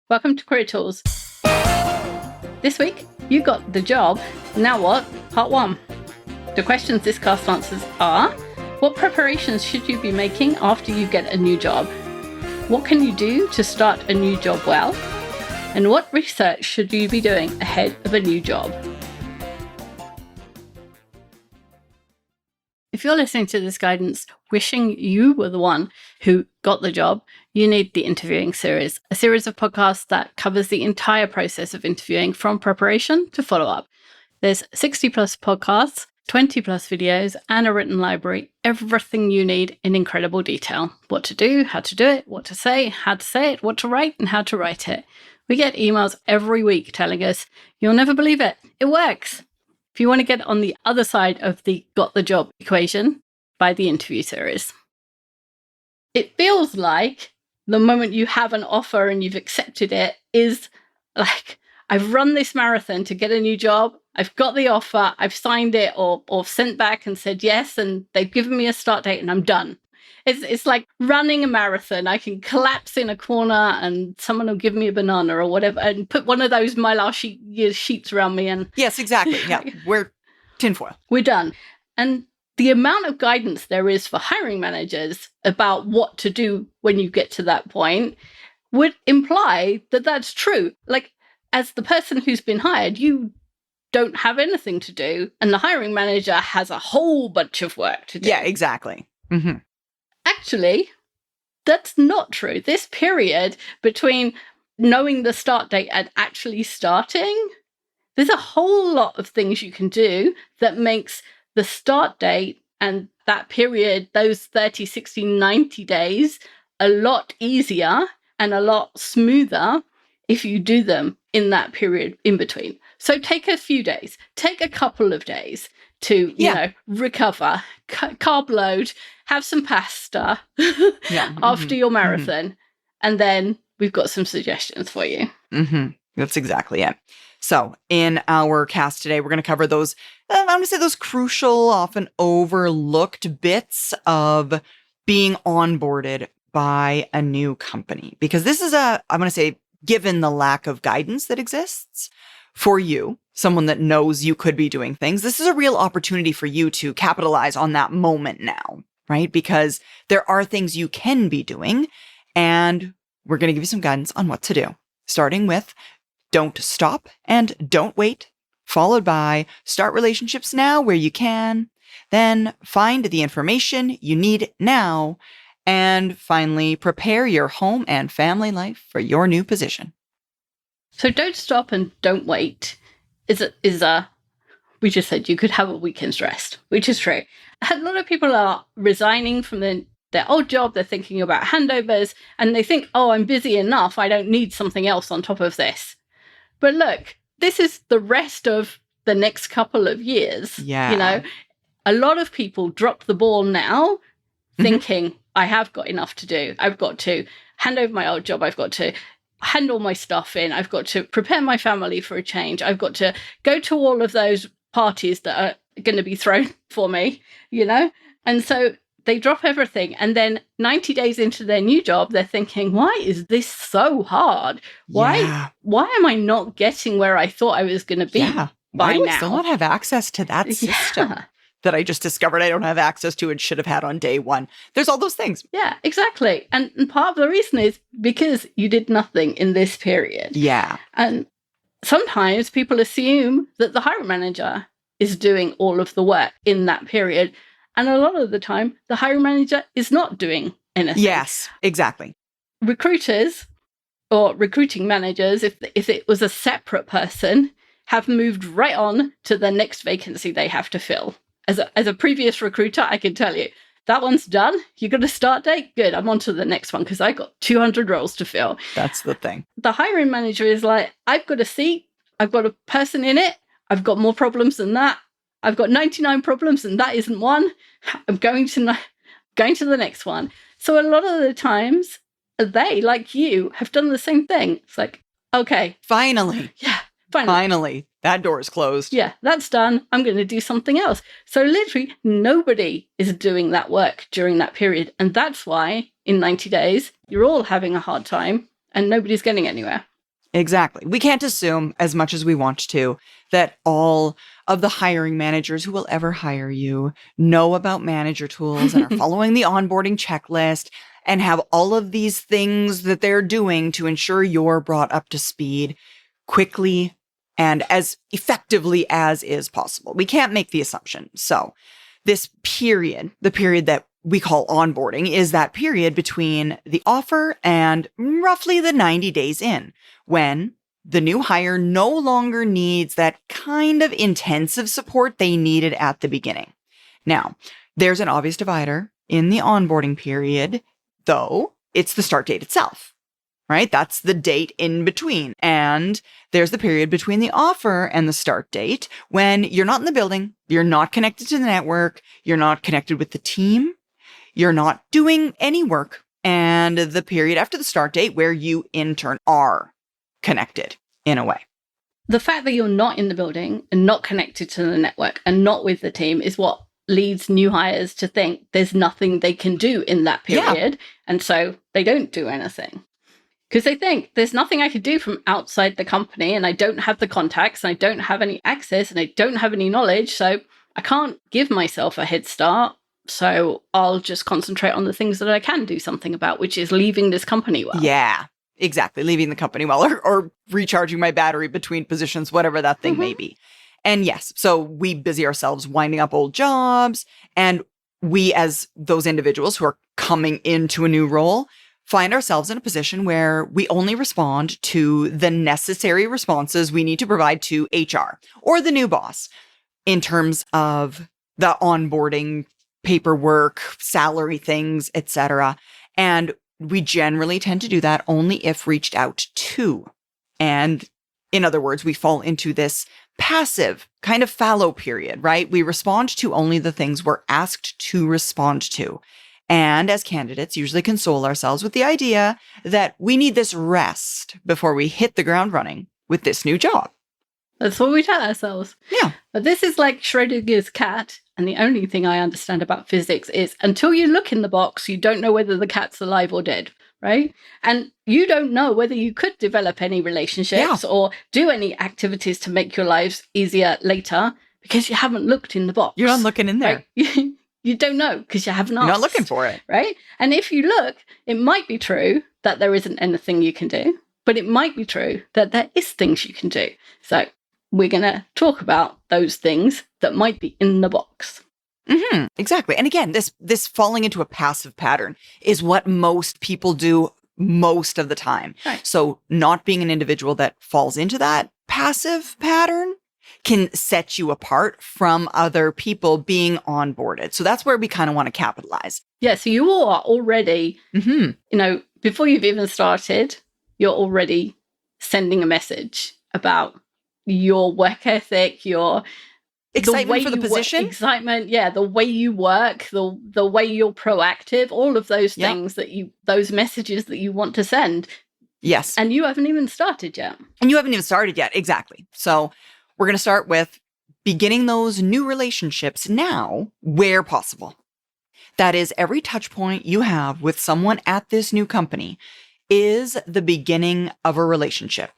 Welcome to Career Tools. This week, you got the job. Now what? Part 1. The questions this cast answers are: what preparations should you be making after you get a new job? What can you do to start a new job well? And what research should you be doing ahead of a new job? If you're listening to this guidance wishing you were the one who got the job, you need the Interviewing series, a series of podcasts that covers the entire process of interviewing from preparation to follow-up. There's 60 plus podcasts, 20 plus videos, and a written library, everything you need in incredible detail. What to do, how to do it, what to say, how to say it, what to write, and how to write it. We get emails every week telling us, you'll never believe it, it works. If you want to get on the other side of the got the job equation, buy the interview series. It feels like the moment you have an offer and you've accepted it is like, I've run this marathon to get a new job. I've got the offer. I've signed it or sent back and said yes. And they've given me a start date and I'm done. It's like running a marathon. I can collapse in a corner and someone will give me a banana or whatever and put one of those mylar sheets around me. And yes, exactly. Yeah, we're tinfoil. We're done. And the amount of guidance there is for hiring managers about what to do when you get to that point would imply that that's true. Like, as the person who's been hired, you don't have anything to do. And the hiring manager has a whole bunch of work to do. Yeah, exactly. Mm-hmm. Actually, that's not true. This period between knowing the start date and actually starting, there's a whole lot of things you can do that makes the start date and that period, those 30, 60, 90 days, a lot easier and a lot smoother if you do them in that period in between. So take a few days, take a couple of days to, recover, carb load, have some pasta after your marathon. And then we've got some suggestions for you. That's exactly it. So in our cast today, we're going to cover those, I'm going to say those crucial, often overlooked bits of being onboarded by a new company. Because this is I'm going to say, given the lack of guidance that exists for you, someone that knows you could be doing things, this is a real opportunity for you to capitalize on that moment now, right? Because there are things you can be doing, and we're going to give you some guidance on what to do, starting with don't stop and don't wait, followed by start relationships now where you can, then find the information you need now, and finally prepare your home and family life for your new position. So don't stop and don't wait we just said you could have a weekend's rest, which is true. A lot of people are resigning from their old job. They're thinking about handovers and they think, oh, I'm busy enough. I don't need something else on top of this. But look, this is the rest of the next couple of years. Yeah. A lot of people drop the ball now thinking, I have got enough to do. I've got to hand over my old job. I've got to hand all my stuff in. I've got to prepare my family for a change. I've got to go to all of those parties that are going to be thrown for me, And so they drop everything. And then 90 days into their new job, they're thinking, why is this so hard? Why am I not getting where I thought I was going to be Why do now? I still not have access to that system that I just discovered I don't have access to and should have had on day one? There's all those things. Yeah, exactly. And part of the reason is because you did nothing in this period. Yeah. And sometimes people assume that the hiring manager is doing all of the work in that period. And a lot of the time, the hiring manager is not doing anything. Yes, exactly. Recruiters or recruiting managers, if it was a separate person, have moved right on to the next vacancy they have to fill. As a previous recruiter, I can tell you, that one's done. You got a start date? Good. I'm on to the next one because I got 200 roles to fill. That's the thing. The hiring manager is like, I've got a seat. I've got a person in it. I've got more problems than that. I've got 99 problems and that isn't one. I'm going to the next one. So a lot of the times they, like you, have done the same thing. It's like, okay. Finally. Yeah. Finally. That door is closed. Yeah, that's done. I'm going to do something else. So literally nobody is doing that work during that period. And that's why in 90 days, you're all having a hard time and nobody's getting anywhere. Exactly. We can't assume, as much as we want to, that all of the hiring managers who will ever hire you know about manager tools and are following the onboarding checklist and have all of these things that they're doing to ensure you're brought up to speed quickly and as effectively as is possible. We can't make the assumption. So this period, the period that we call onboarding, is that period between the offer and roughly the 90 days in, when the new hire no longer needs that kind of intensive support they needed at the beginning. Now, there's an obvious divider in the onboarding period, though. It's the start date itself, right? That's the date in between. And there's the period between the offer and the start date when you're not in the building, you're not connected to the network, you're not connected with the team, you're not doing any work, and the period after the start date where you in turn are connected in a way. The fact that you're not in the building and not connected to the network and not with the team is what leads new hires to think there's nothing they can do in that period. Yeah. And so they don't do anything because they think there's nothing I could do from outside the company, and I don't have the contacts, and I don't have any access, and I don't have any knowledge. So I can't give myself a head start. So I'll just concentrate on the things that I can do something about, which is leaving this company well. Yeah, exactly. Leaving the company well, or recharging my battery between positions, whatever that thing may be. And yes, so we busy ourselves winding up old jobs. And we, as those individuals who are coming into a new role, find ourselves in a position where we only respond to the necessary responses we need to provide to HR or the new boss in terms of the onboarding paperwork, salary things, etc. And we generally tend to do that only if reached out to. And in other words, we fall into this passive kind of fallow period, right? We respond to only the things we're asked to respond to. And as candidates, usually console ourselves with the idea that we need this rest before we hit the ground running with this new job. That's what we tell ourselves. Yeah. But this is like Schrödinger's cat. And the only thing I understand about physics is until you look in the box, you don't know whether the cat's alive or dead, right? And you don't know whether you could develop any relationships or do any activities to make your lives easier later because you haven't looked in the box. You're not looking in there. Right? You don't know because you haven't asked. You're not looking for it. Right? And if you look, it might be true that there isn't anything you can do, but it might be true that there is things you can do. So we're going to talk about those things that might be in the box. Mm-hmm, exactly. And again, this falling into a passive pattern is what most people do most of the time. Right. So not being an individual that falls into that passive pattern can set you apart from other people being onboarded. So that's where we kind of want to capitalize. Yeah. So you all are already, before you've even started, you're already sending a message about your work ethic, your excitement for the position. Excitement, yeah, the way you work, the way you're proactive, all of those things those messages that you want to send. Yes. And you haven't even started yet. Exactly. So we're going to start with beginning those new relationships now where possible. That is, every touch point you have with someone at this new company is the beginning of a relationship.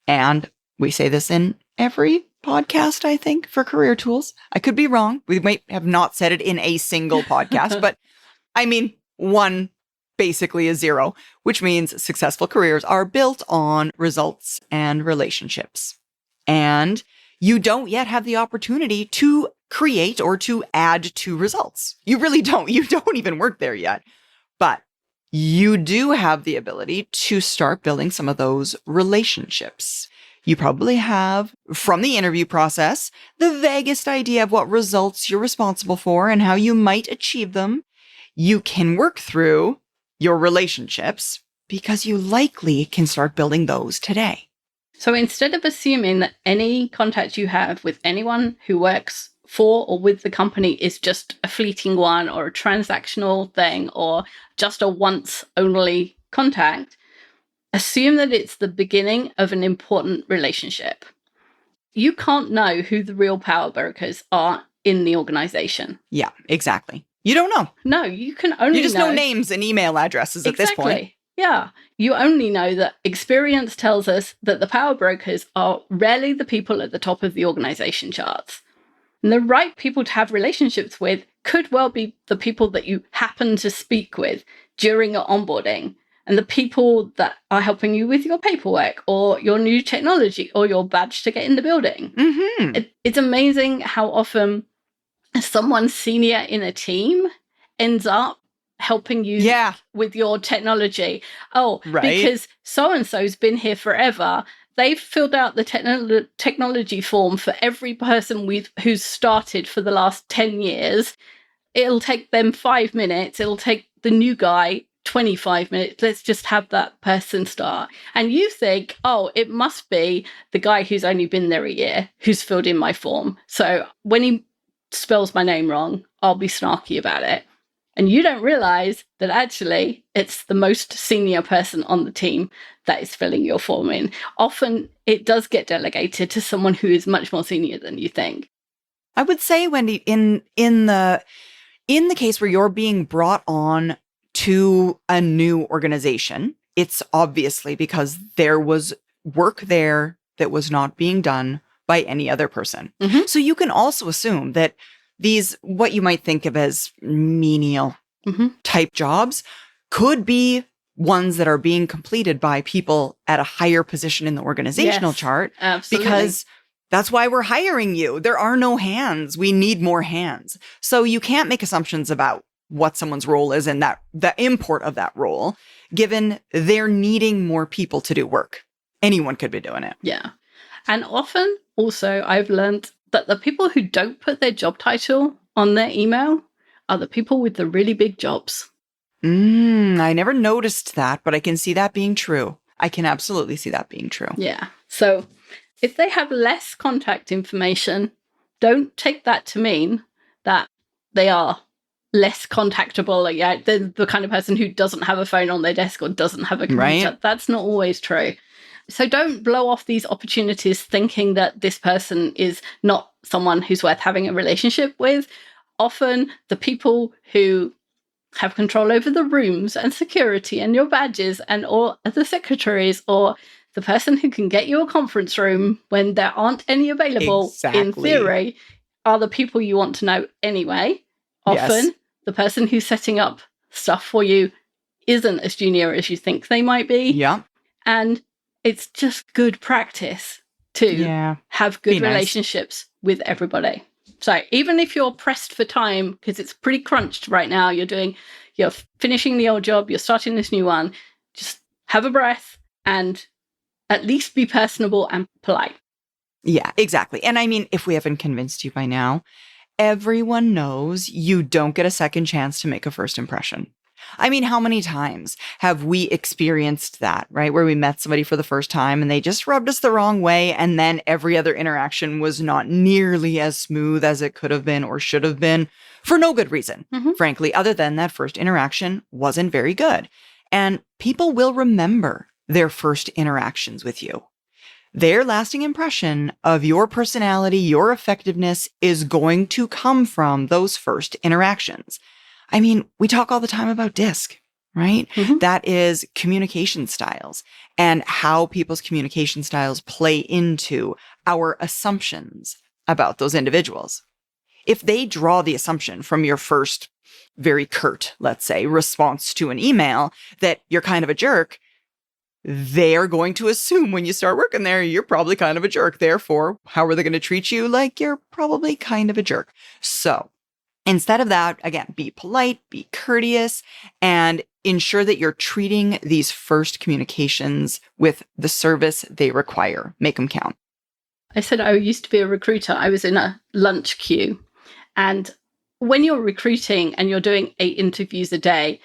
And we say this in every podcast, I think, for Career Tools. I could be wrong. We might have not said it in a single podcast, but I mean, 1 basically is 0, which means successful careers are built on results and relationships. And you don't yet have the opportunity to create or to add to results. You really don't. You don't even work there yet. But you do have the ability to start building some of those relationships. You probably have, from the interview process, the vaguest idea of what results you're responsible for and how you might achieve them. You can work through your relationships because you likely can start building those today. So instead of assuming that any contact you have with anyone who works for or with the company is just a fleeting one or a transactional thing or just a once-only contact, assume that it's the beginning of an important relationship. You can't know who the real power brokers are in the organization. Yeah, exactly. You don't know. No, you can only You just know names and email addresses at this point. Yeah, you only know that experience tells us that the power brokers are rarely the people at the top of the organization charts. And the right people to have relationships with could well be the people that you happen to speak with during your onboarding, and the people that are helping you with your paperwork or your new technology or your badge to get in the building. Mm-hmm. It's amazing how often someone senior in a team ends up helping you Yeah. with your technology. Oh, Right. because so-and-so's been here forever. They've filled out the technology form for every person who's started for the last 10 years. It'll take them 5 minutes. It'll take the new guy 25 minutes. Let's just have that person start. And you think, oh, it must be the guy who's only been there a year who's filled in my form. So when he spells my name wrong, I'll be snarky about it. And you don't realize that actually it's the most senior person on the team that is filling your form in. Often it does get delegated to someone who is much more senior than you think. I would say, Wendy, in the case where you're being brought on to a new organization, it's obviously because there was work there that was not being done by any other person. Mm-hmm. So you can also assume that these, what you might think of as menial type jobs, could be ones that are being completed by people at a higher position in the organizational chart. Absolutely. Because that's why we're hiring you. There are no hands. We need more hands. So you can't make assumptions about what someone's role is and that the import of that role, given they're needing more people to do work. Anyone could be doing it. Yeah. And often also I've learned that the people who don't put their job title on their email are the people with the really big jobs. I never noticed that, but I can see that being true. I can absolutely see that being true. Yeah. So if they have less contact information, don't take that to mean that they are less contactable. Yeah, they're the kind of person who doesn't have a phone on their desk or doesn't have a computer. Right. That's not always true. So don't blow off these opportunities thinking that this person is not someone who's worth having a relationship with. Often the people who have control over the rooms and security and your badges and or the secretaries or the person who can get you a conference room when there aren't any available, in theory, are the people you want to know anyway. Often the person who's setting up stuff for you isn't as junior as you think they might be. Yeah. And it's just good practice to have good relationships with everybody. So even if you're pressed for time, because it's pretty crunched right now, you're finishing the old job, you're starting this new one, just have a breath and at least be personable and polite. Yeah, exactly. And I mean, if we haven't convinced you by now, everyone knows you don't get a second chance to make a first impression. I mean, how many times have we experienced that, right? Where we met somebody for the first time and they just rubbed us the wrong way. And then every other interaction was not nearly as smooth as it could have been or should have been for no good reason, frankly, other than that first interaction wasn't very good. And people will remember their first interactions with you. Their lasting impression of your personality, your effectiveness is going to come from those first interactions. I mean, we talk all the time about DISC, right? That is communication styles and how people's communication styles play into our assumptions about those individuals. If they draw the assumption from your first very curt, let's say, response to an email that you're kind of a jerk, they're going to assume when you start working there, you're probably kind of a jerk. Therefore, how are they going to treat you? Like you're probably kind of a jerk. So instead of that, again, be polite, be courteous, and ensure that you're treating these first communications with the service they require. Make them count. I said I used to be a recruiter. I was in a lunch queue. And when you're recruiting and you're doing 8 interviews a day,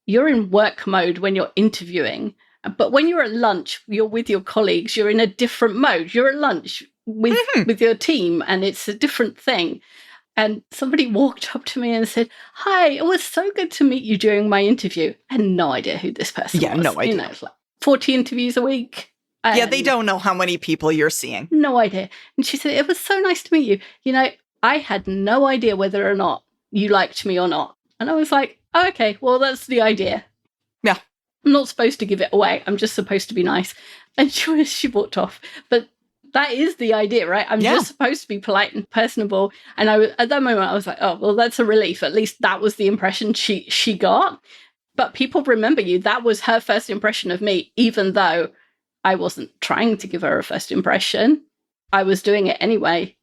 you're in work mode when you're interviewing. But when you're at lunch, you're with your colleagues, you're in a different mode. You're at lunch with your team, and it's a different thing. And somebody walked up to me and said, "Hi, it was so good to meet you during my interview." I had no idea who this person was. Yeah, no idea. You know, it's like 40 interviews a week. Yeah, they don't know how many people you're seeing. No idea. And she said, "It was so nice to meet you. You know, I had no idea whether or not you liked me or not." And I was like, oh, okay, well, that's the idea. Yeah. I'm not supposed to give it away. I'm just supposed to be nice. And she walked off. But that is the idea, right? I'm just supposed to be polite and personable. And at that moment, I was like, oh, well, that's a relief. At least that was the impression she got. But people remember you. That was her first impression of me, even though I wasn't trying to give her a first impression. I was doing it anyway.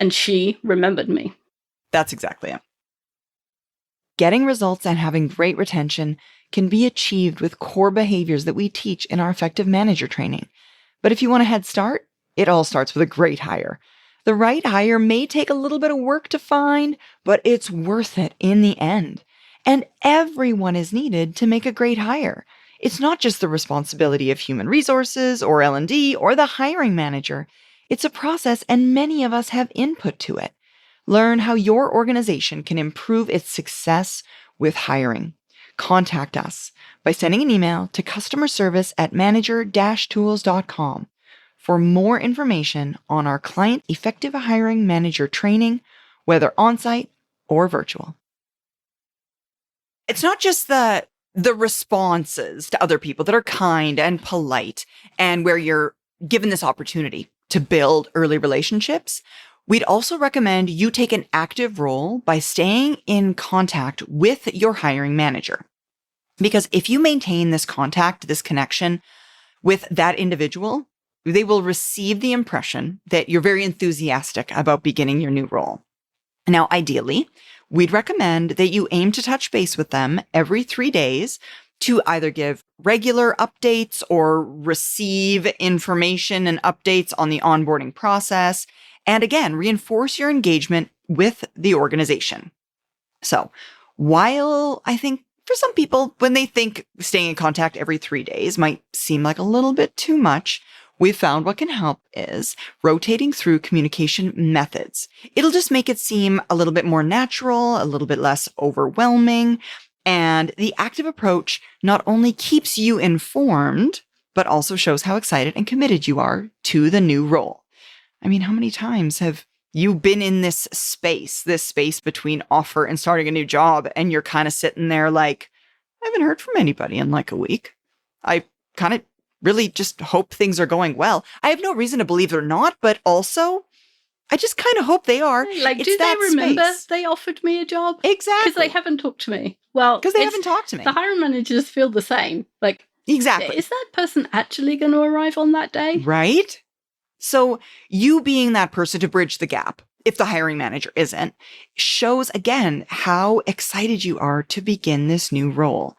And she remembered me. That's exactly it. Getting results and having great retention can be achieved with core behaviors that we teach in our effective manager training. But if you want a head start, it all starts with a great hire. The right hire may take a little bit of work to find, but it's worth it in the end. And everyone is needed to make a great hire. It's not just the responsibility of human resources or L&D or the hiring manager. It's a process, and many of us have input to it. Learn how your organization can improve its success with hiring. Contact us by sending an email to customerservice@manager-tools.com for more information on our client effective hiring manager training, whether on-site or virtual. It's not just the responses to other people that are kind and polite and where you're given this opportunity to build early relationships. We'd also recommend you take an active role by staying in contact with your hiring manager. Because if you maintain this contact, this connection with that individual, they will receive the impression that you're very enthusiastic about beginning your new role. Now, ideally, we'd recommend that you aim to touch base with them every 3 days to either give regular updates or receive information and updates on the onboarding process. And again, reinforce your engagement with the organization. So while I think for some people, when they think staying in contact every 3 days might seem like a little bit too much, we've found what can help is rotating through communication methods. It'll just make it seem a little bit more natural, a little bit less overwhelming. And the active approach not only keeps you informed, but also shows how excited and committed you are to the new role. I mean, how many times have you been in this space between offer and starting a new job, and you're kind of sitting there like, I haven't heard from anybody in like a week. I kind of really just hope things are going well. I have no reason to believe they're not, but also I just kind of hope they are. Like, do they remember they offered me a job? Exactly. Because they haven't talked to me. Well, because they haven't talked to me. The hiring managers feel the same. Like, exactly. Is that person actually going to arrive on that day? Right? So you being that person to bridge the gap, if the hiring manager isn't, shows again how excited you are to begin this new role.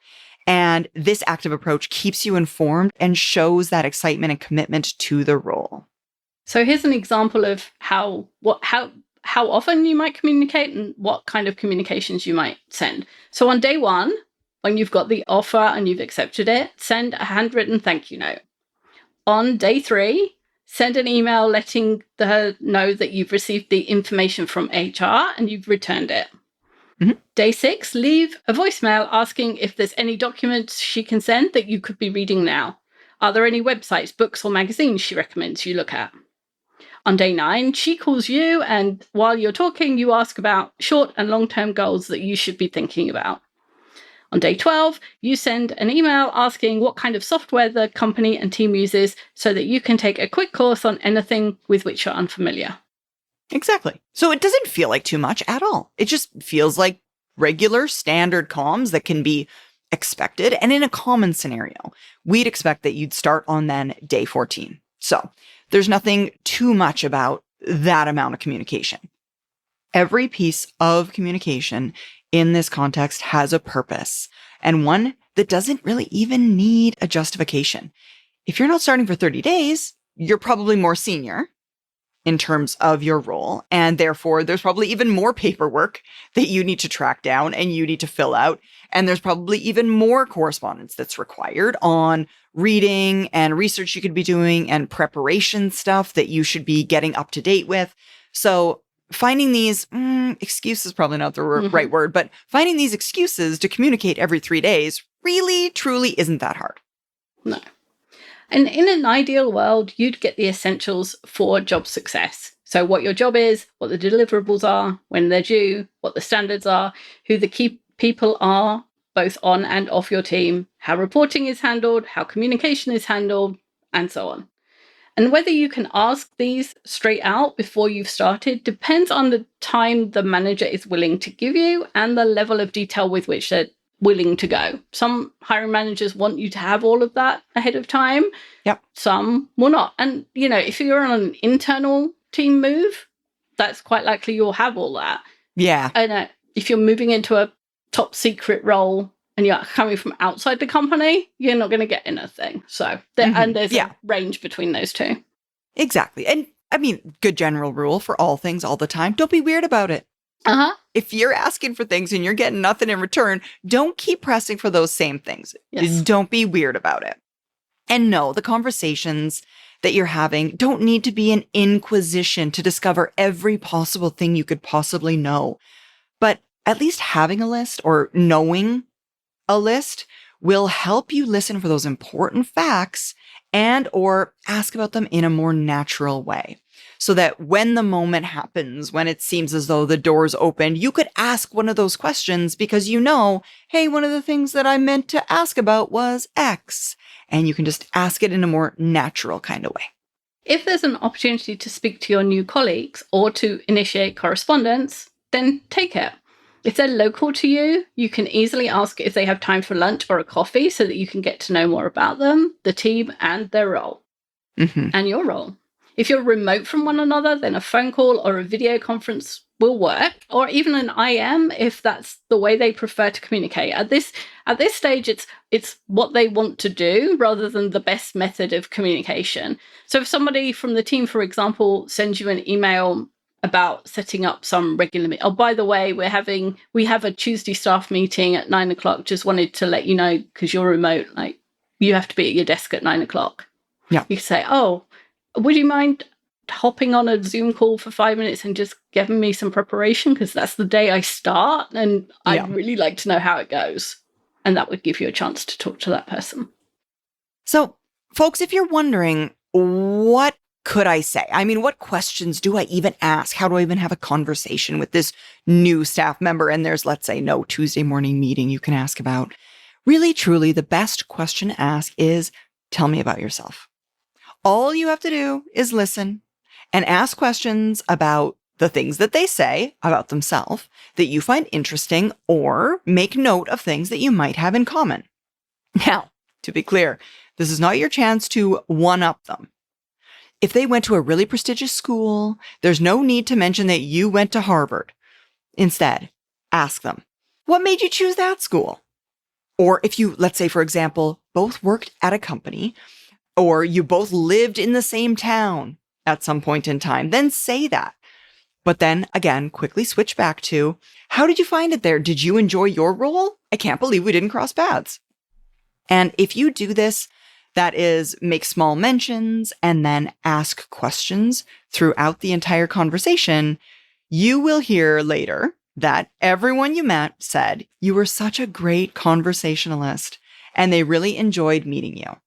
And this active approach keeps you informed and shows that excitement and commitment to the role. So here's an example of how often you might communicate and what kind of communications you might send. So on day 1, when you've got the offer and you've accepted it, send a handwritten thank you note. On day 3, send an email letting her know that you've received the information from HR and you've returned it. Mm-hmm. Day 6, leave a voicemail asking if there's any documents she can send that you could be reading now. Are there any websites, books, or magazines she recommends you look at? On day 9, she calls you, and while you're talking, you ask about short and long-term goals that you should be thinking about. On day 12, you send an email asking what kind of software the company and team uses so that you can take a quick course on anything with which you're unfamiliar. Exactly. So it doesn't feel like too much at all. It just feels like regular standard comms that can be expected. And in a common scenario, we'd expect that you'd start on then day 14. So there's nothing too much about that amount of communication. Every piece of communication in this context has a purpose, and one that doesn't really even need a justification. If you're not starting for 30 days, you're probably more senior in terms of your role, and therefore there's probably even more paperwork that you need to track down and you need to fill out, and there's probably even more correspondence that's required on reading and research you could be doing and preparation stuff that you should be getting up to date with. So finding these, excuse is probably not the right word, but finding these excuses to communicate every 3 days really, truly isn't that hard. No. And in an ideal world, you'd get the essentials for job success. So what your job is, what the deliverables are, when they're due, what the standards are, who the key people are both on and off your team, how reporting is handled, how communication is handled, and so on. And whether you can ask these straight out before you've started depends on the time the manager is willing to give you and the level of detail with which they're willing to go. Some hiring managers want you to have all of that ahead of time. Yep. Some will not. And, if you're on an internal team move, that's quite likely you'll have all that. Yeah. And if you're moving into a top secret role and you're coming from outside the company, you're not going to get anything. So, and there's a range between those two. Exactly. And I mean, good general rule for all things all the time. Don't be weird about it. If you're asking for things and you're getting nothing in return, don't keep pressing for those same things. Yes. Don't be weird about it. And no, the conversations that you're having don't need to be an inquisition to discover every possible thing you could possibly know. But at least having a list or knowing a list will help you listen for those important facts and or ask about them in a more natural way. So that when the moment happens, when it seems as though the door's open, you could ask one of those questions because hey, one of the things that I meant to ask about was X. And you can just ask it in a more natural kind of way. If there's an opportunity to speak to your new colleagues or to initiate correspondence, then take it. If they're local to you, you can easily ask if they have time for lunch or a coffee so that you can get to know more about them, the team, and their role, and your role. If you're remote from one another, then a phone call or a video conference will work, or even an IM if that's the way they prefer to communicate. At this stage, it's what they want to do rather than the best method of communication. So if somebody from the team, for example, sends you an email about setting up some regular meeting. Oh, by the way, we have a Tuesday staff meeting at 9:00. Just wanted to let you know because you're remote, like you have to be at your desk at 9:00. Yeah. You say, oh, would you mind hopping on a Zoom call for 5 minutes and just giving me some preparation? Because that's the day I start and I'd really like to know how it goes. And that would give you a chance to talk to that person. So, folks, if you're wondering, what could I say? I mean, what questions do I even ask? How do I even have a conversation with this new staff member? And there's, let's say, no Tuesday morning meeting you can ask about. Really, truly, the best question to ask is, tell me about yourself. All you have to do is listen and ask questions about the things that they say about themselves that you find interesting, or make note of things that you might have in common. Now, to be clear, this is not your chance to one-up them. If they went to a really prestigious school, there's no need to mention that you went to Harvard. Instead, ask them, what made you choose that school? Or if you, let's say, for example, both worked at a company, or you both lived in the same town at some point in time, then say that. But then again, quickly switch back to, how did you find it there? Did you enjoy your role? I can't believe we didn't cross paths. And if you do this, that is, make small mentions and then ask questions throughout the entire conversation, you will hear later that everyone you met said you were such a great conversationalist and they really enjoyed meeting you.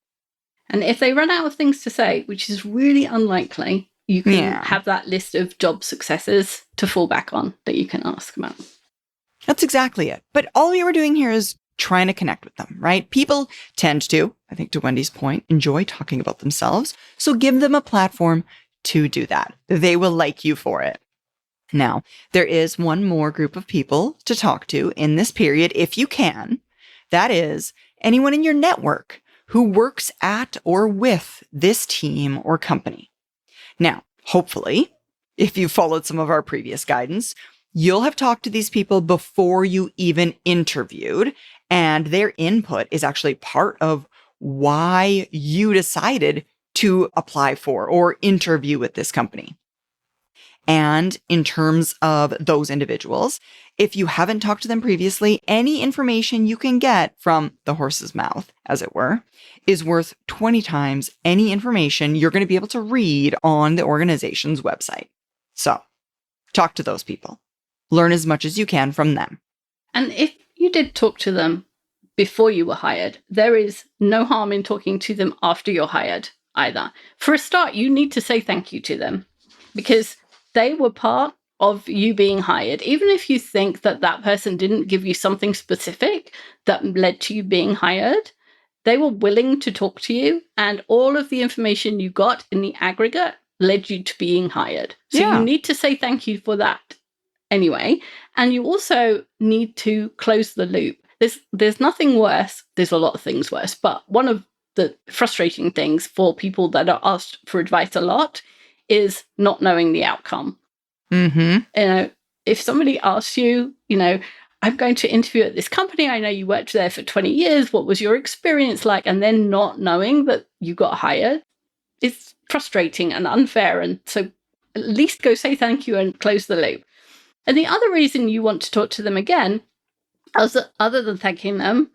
And if they run out of things to say, which is really unlikely, you can have that list of job successes to fall back on that you can ask about. That's exactly it. But all we were doing here is trying to connect with them, right? People tend to, I think to Wendy's point, enjoy talking about themselves. So give them a platform to do that. They will like you for it. Now, there is one more group of people to talk to in this period, if you can. That is anyone in your network who works at or with this team or company. Now, hopefully, if you followed some of our previous guidance, you'll have talked to these people before you even interviewed, and their input is actually part of why you decided to apply for or interview with this company. And in terms of those individuals, if you haven't talked to them previously, any information you can get from the horse's mouth, as it were, is worth 20 times any information you're going to be able to read on the organization's website. So, talk to those people. Learn as much as you can from them. And if you did talk to them before you were hired, there is no harm in talking to them after you're hired either. For a start, you need to say thank you to them because they were part of you being hired, even if you think that that person didn't give you something specific that led to you being hired, they were willing to talk to you, and all of the information you got in the aggregate led you to being hired. So you need to say thank you for that anyway. And you also need to close the loop. There's nothing worse. There's a lot of things worse, but one of the frustrating things for people that are asked for advice a lot is not knowing the outcome. If somebody asks you, I'm going to interview at this company. I know you worked there for 20 years. What was your experience like? And then not knowing that you got hired, it's frustrating and unfair. And so at least go say thank you and close the loop. And the other reason you want to talk to them again, other than thanking them,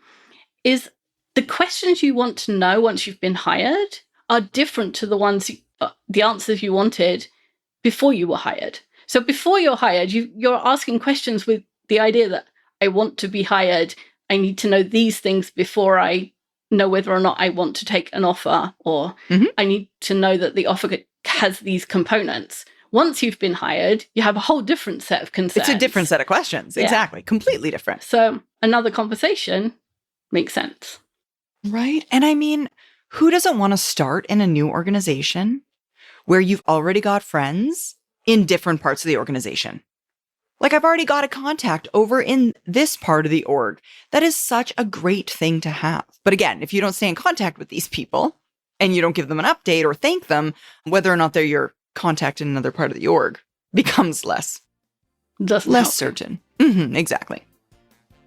is the questions you want to know once you've been hired are different to the answers you wanted before you were hired. So before you're hired, you're asking questions with the idea that I want to be hired. I need to know these things before I know whether or not I want to take an offer, or I need to know that the offer has these components. Once you've been hired, you have a whole different set of concerns. It's a different set of questions. Yeah. Exactly. Completely different. So another conversation makes sense. Right. And I mean, who doesn't want to start in a new organization where you've already got friends in different parts of the organization? Like, I've already got a contact over in this part of the org. That is such a great thing to have. But again, if you don't stay in contact with these people and you don't give them an update or thank them, whether or not they're your contact in another part of the org becomes less certain. Exactly.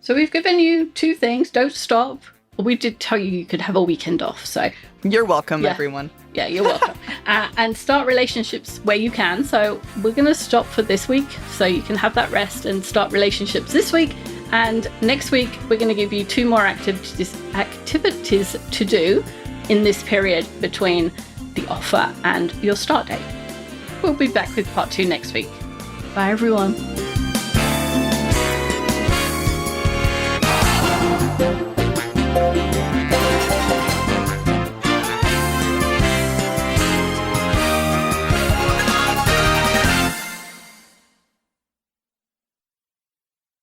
So we've given you 2 things. Don't stop. We did tell you could have a weekend off. So you're welcome, everyone. Yeah, you're welcome. And start relationships where you can. So we're going to stop for this week so you can have that rest and start relationships this week. And next week, we're going to give you 2 more activities to do in this period between the offer and your start date. We'll be back with part 2 next week. Bye, everyone.